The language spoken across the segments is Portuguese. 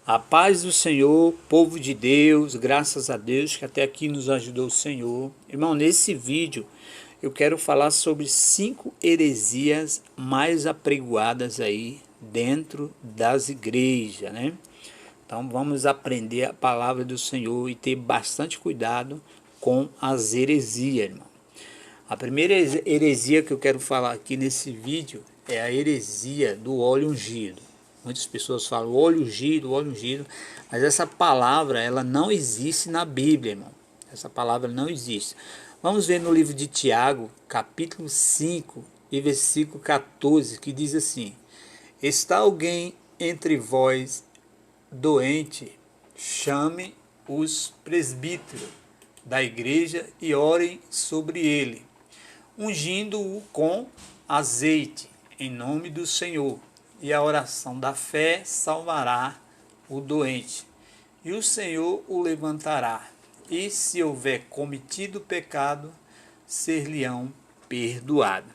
A paz do Senhor, povo de Deus, graças a Deus que até aqui nos ajudou o Senhor. Irmão, nesse vídeo eu quero falar sobre 5 heresias mais apregoadas aí dentro das igrejas, né? Então vamos aprender a palavra do Senhor e ter bastante cuidado com as heresias, irmão. A primeira heresia que eu quero falar aqui nesse vídeo é a heresia do óleo ungido. Muitas pessoas falam óleo ungido, mas essa palavra ela não existe na Bíblia, irmão. Essa palavra não existe. Vamos ver no livro de Tiago, capítulo 5 e versículo 14, que diz assim: Está alguém entre vós doente, chame os presbíteros da igreja e orem sobre ele, ungindo-o com azeite, em nome do Senhor. E a oração da fé salvará o doente, e o Senhor o levantará. E se houver cometido pecado, ser-lhe-ão perdoado.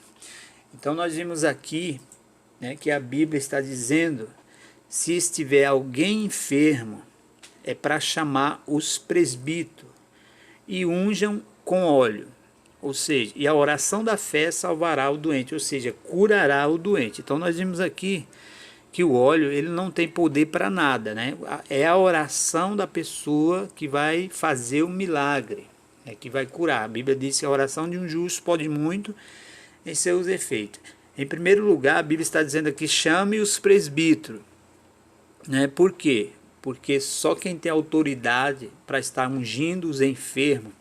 Então nós vimos aqui, né, que a Bíblia está dizendo, se estiver alguém enfermo, é para chamar os presbíteros e unjam com óleo. Ou seja, e a oração da fé salvará o doente, ou seja, curará o doente. Então nós vimos aqui que o óleo ele não tem poder para nada, né? É a oração da pessoa que vai fazer o milagre, né? Que vai curar. A Bíblia diz que a oração de um justo pode muito em seus efeitos. Em primeiro lugar, a Bíblia está dizendo aqui, chame os presbíteros, né? Por quê? Porque só quem tem autoridade para estar ungindo os enfermos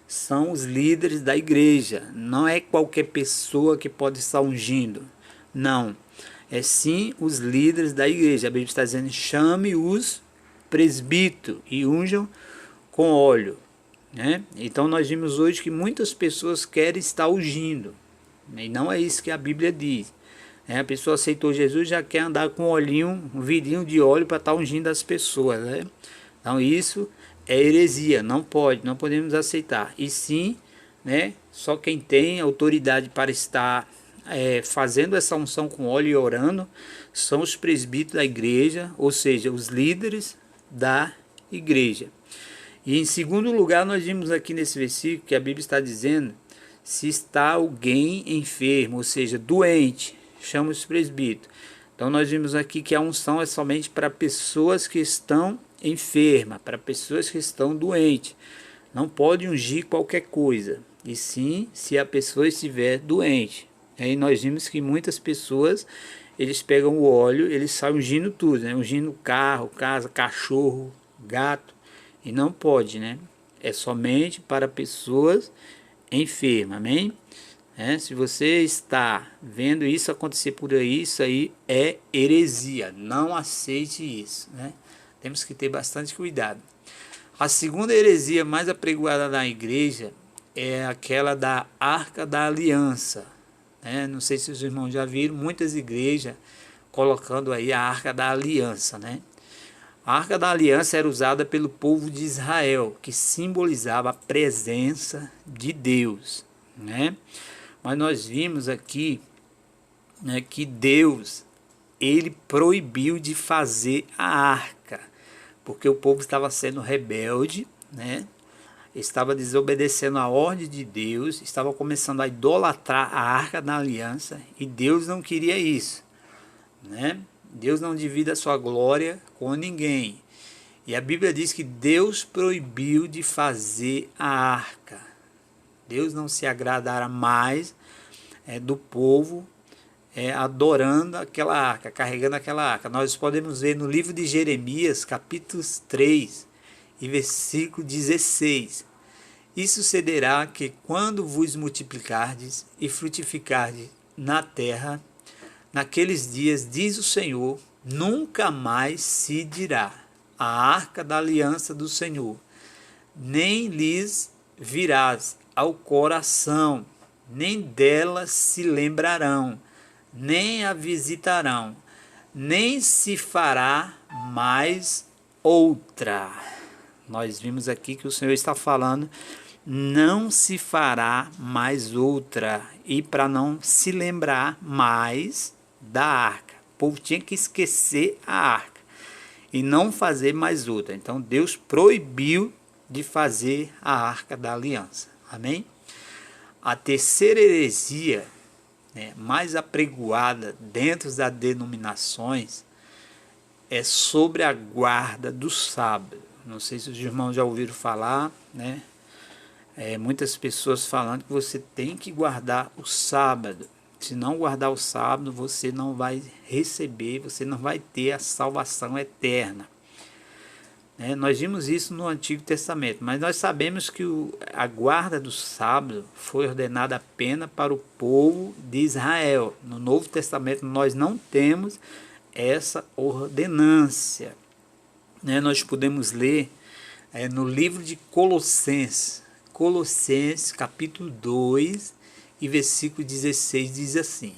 são os líderes da igreja. Não é qualquer pessoa que pode estar ungindo. Não. É sim os líderes da igreja. A Bíblia está dizendo, chame os presbíteros e unjam com óleo, né? Então nós vimos hoje que muitas pessoas querem estar ungindo, né? E não é isso que a Bíblia diz. A pessoa aceitou Jesus, já quer andar com um vidrinho de óleo para estar ungindo as pessoas, né? Então isso é heresia, não podemos aceitar. E sim, né, só quem tem autoridade para estar fazendo essa unção com óleo e orando são os presbíteros da igreja, ou seja, os líderes da igreja. E em segundo lugar, nós vimos aqui nesse versículo que a Bíblia está dizendo, se está alguém enfermo, ou seja, doente, chama os presbíteros. Então nós vimos aqui que a unção é somente para pessoas que estão enfermas, para pessoas que estão doentes. Não pode ungir qualquer coisa, e sim se a pessoa estiver doente. Aí nós vimos que muitas pessoas, eles pegam o óleo, eles saem ungindo tudo, né? Ungindo carro, casa, cachorro, gato, e não pode, né? É somente para pessoas enfermas, amém? Se você está vendo isso acontecer por aí, isso aí é heresia, não aceite isso, né? Temos que ter bastante cuidado. A segunda heresia mais apregoada na igreja é aquela da Arca da Aliança, né? Não sei se os irmãos já viram, muitas igrejas colocando aí a Arca da Aliança, né? A Arca da Aliança era usada pelo povo de Israel, que simbolizava a presença de Deus, né? Mas nós vimos aqui, né, que Deus ele proibiu de fazer a arca, porque o povo estava sendo rebelde, né? Estava desobedecendo a ordem de Deus, estava começando a idolatrar a Arca da Aliança, e Deus não queria isso, né? Deus não divide a sua glória com ninguém. E a Bíblia diz que Deus proibiu de fazer a arca. Deus não se agradará mais do povo adorando aquela arca, carregando aquela arca. Nós podemos ver no livro de Jeremias, capítulo 3 e versículo 16. E sucederá que quando vos multiplicardes e frutificardes na terra, naqueles dias, diz o Senhor, nunca mais se dirá a arca da aliança do Senhor, nem lhes virás ao coração, nem dela se lembrarão, nem a visitarão, nem se fará mais outra. Nós vimos aqui que o Senhor está falando, não se fará mais outra, e para não se lembrar mais da arca. O povo tinha que esquecer a arca. e não fazer mais outra. Então Deus proibiu de fazer a Arca da Aliança. Amém? A terceira heresia, né, mais apregoada dentro das denominações é sobre a guarda do sábado. Não sei se os irmãos já ouviram falar, né? Muitas pessoas falando que você tem que guardar o sábado. Se não guardar o sábado, você não vai receber, você não vai ter a salvação eterna. Nós vimos isso no Antigo Testamento, mas nós sabemos que a guarda do sábado foi ordenada apenas para o povo de Israel. No Novo Testamento nós não temos essa ordenância. Nós podemos ler no livro de Colossenses, capítulo 2 e versículo 16 diz assim: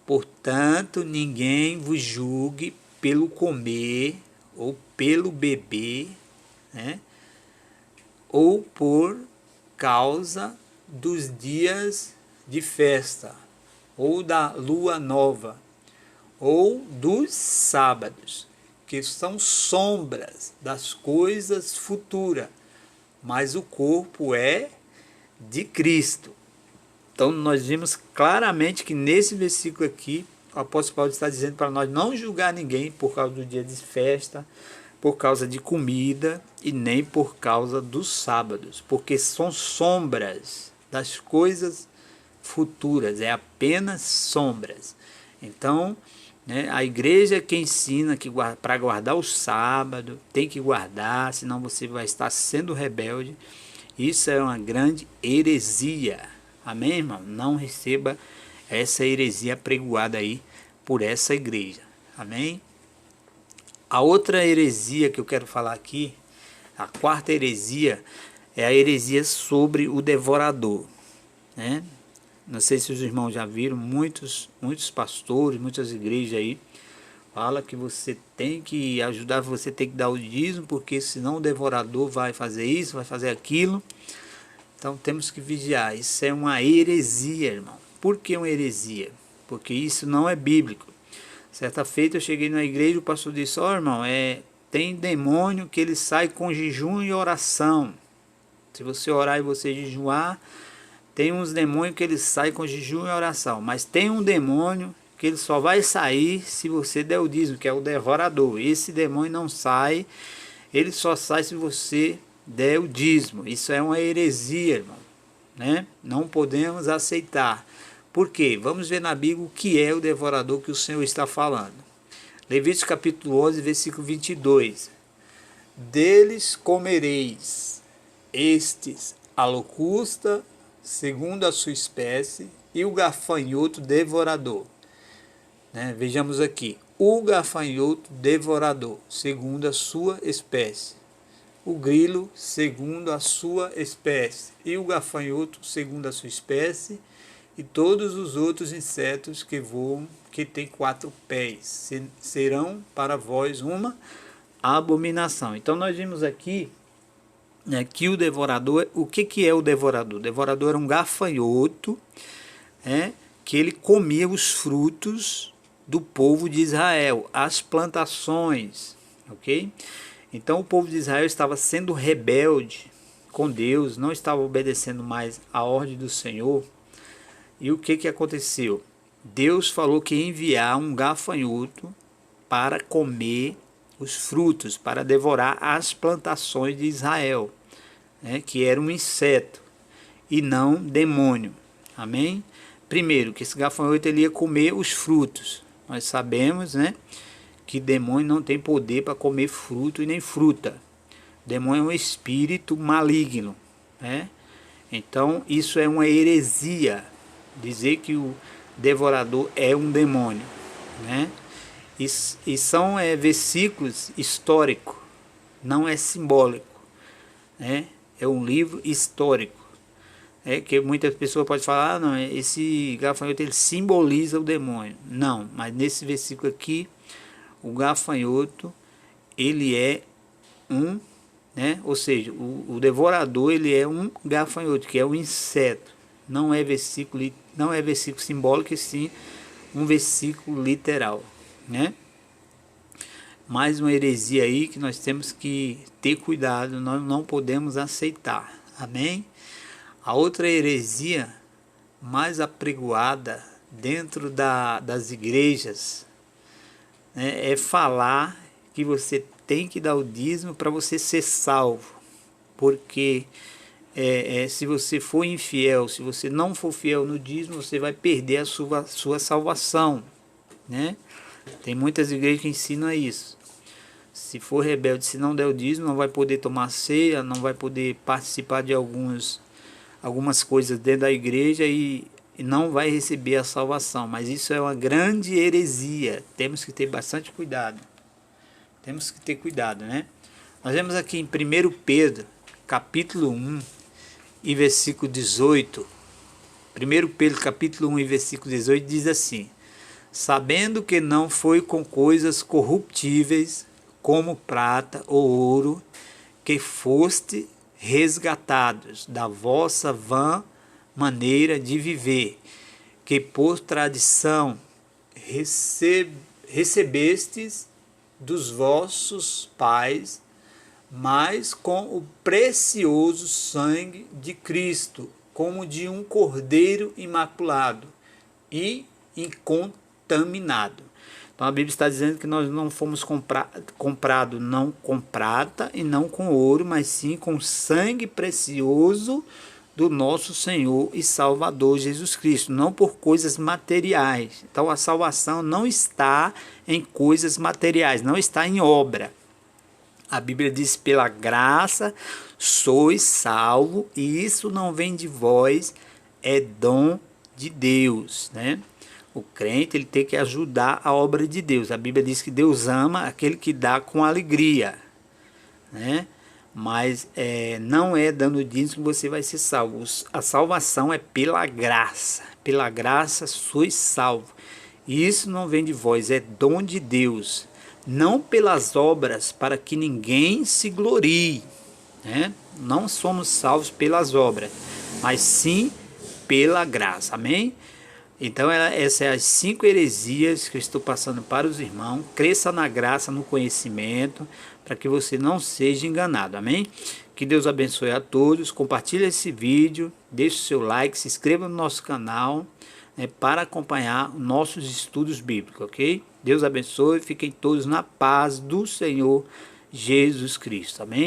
portanto, ninguém vos julgue pelo comer ou pelo beber, né? Ou por causa dos dias de festa, ou da lua nova, ou dos sábados, que são sombras das coisas futuras, mas o corpo é de Cristo. Então nós vimos claramente que nesse versículo aqui, o apóstolo Paulo está dizendo para nós não julgar ninguém por causa do dia de festa, por causa de comida e nem por causa dos sábados, porque são sombras das coisas futuras, é apenas sombras. Então, a igreja que ensina que para guardar o sábado, tem que guardar, senão você vai estar sendo rebelde. Isso é uma grande heresia. Amém, irmão? Não receba essa heresia apregoada aí por essa igreja. Amém? A outra heresia que eu quero falar aqui, a quarta heresia, é a heresia sobre o devorador. Não sei se os irmãos já viram, muitos pastores, muitas igrejas aí, fala que você tem que ajudar, você tem que dar o dízimo, porque senão o devorador vai fazer isso, vai fazer aquilo. Então temos que vigiar. Isso é uma heresia, irmão. Por que uma heresia? Porque isso não é bíblico. Certa feita eu cheguei na igreja e o pastor disse: irmão, tem demônio que ele sai com jejum e oração. Se você orar e você jejuar, tem uns demônios que ele sai com jejum e oração. Mas tem um demônio que ele só vai sair se você der o dízimo, que é o devorador. Esse demônio não sai, ele só sai se você der o dízimo. Isso é uma heresia, irmão. Não podemos aceitar. Por quê? Vamos ver na Bíblia o que é o devorador que o Senhor está falando. Levítico capítulo 11, versículo 22. Deles comereis estes a locusta, segundo a sua espécie, e o gafanhoto devorador. Vejamos aqui. O gafanhoto devorador, segundo a sua espécie. O grilo, segundo a sua espécie. E o gafanhoto, segundo a sua espécie. E todos os outros insetos que voam, que têm 4 pés, serão para vós uma abominação. Então nós vimos aqui que o devorador, o que é o devorador? O devorador era um gafanhoto, que ele comia os frutos do povo de Israel, as plantações, ok? Então o povo de Israel estava sendo rebelde com Deus, não estava obedecendo mais a ordem do Senhor. E o que aconteceu? Deus falou que ia enviar um gafanhoto para comer os frutos, para devorar as plantações de Israel, que era um inseto e não demônio. Amém? Primeiro, que esse gafanhoto ele ia comer os frutos. Nós sabemos, que demônio não tem poder para comer fruto e nem fruta. Demônio é um espírito maligno. Então, isso é uma heresia. Dizer que o devorador é um demônio, E são versículos históricos, não é simbólico, É um livro histórico, que muitas pessoas podem falar, não, esse gafanhoto ele simboliza o demônio. Não, mas nesse versículo aqui, o gafanhoto ele é um, ou seja, o devorador ele é um gafanhoto, que é um inseto. Não é versículo simbólico, e sim um versículo literal, mais uma heresia aí que nós temos que ter cuidado, nós não podemos aceitar, amém? A outra heresia mais apregoada dentro das igrejas, né, é falar que você tem que dar o dízimo para você ser salvo, porque se você for infiel, se você não for fiel no dízimo, você vai perder a sua salvação, né? Tem muitas igrejas que ensinam isso. Se for rebelde, se não der o dízimo, não vai poder tomar ceia, não vai poder participar de algumas coisas dentro da igreja e não vai receber a salvação. Mas isso é uma grande heresia. Temos que ter bastante cuidado. Temos que ter cuidado, né? Nós vemos aqui em 1 Pedro, capítulo 1 e versículo 18. 1 Pedro, capítulo 1 e versículo 18 diz assim: sabendo que não foi com coisas corruptíveis, como prata ou ouro, que foste resgatados da vossa vã maneira de viver, que por tradição recebestes dos vossos pais, mas com o precioso sangue de Cristo, como de um cordeiro imaculado e incontaminado. Então a Bíblia está dizendo que nós não fomos comprados não com prata e não com ouro, mas sim com o sangue precioso do nosso Senhor e Salvador Jesus Cristo, não por coisas materiais. Então a salvação não está em coisas materiais, não está em obra. A Bíblia diz: pela graça sois salvo, e isso não vem de vós, é dom de Deus, né? O crente, ele tem que ajudar a obra de Deus. A Bíblia diz que Deus ama aquele que dá com alegria, né? Mas não é dando dízimo que você vai ser salvo. A salvação é pela graça. Pela graça sois salvo. E isso não vem de vós, é dom de Deus. Não pelas obras, para que ninguém se glorie, né? Não somos salvos pelas obras, mas sim pela graça, amém? Então essas são as 5 heresias que eu estou passando para os irmãos. Cresça na graça, no conhecimento, para que você não seja enganado, amém? Que Deus abençoe a todos. Compartilhe esse vídeo, deixe o seu like, se inscreva no nosso canal, né, para acompanhar nossos estudos bíblicos, ok? Deus abençoe, fiquem todos na paz do Senhor Jesus Cristo, amém?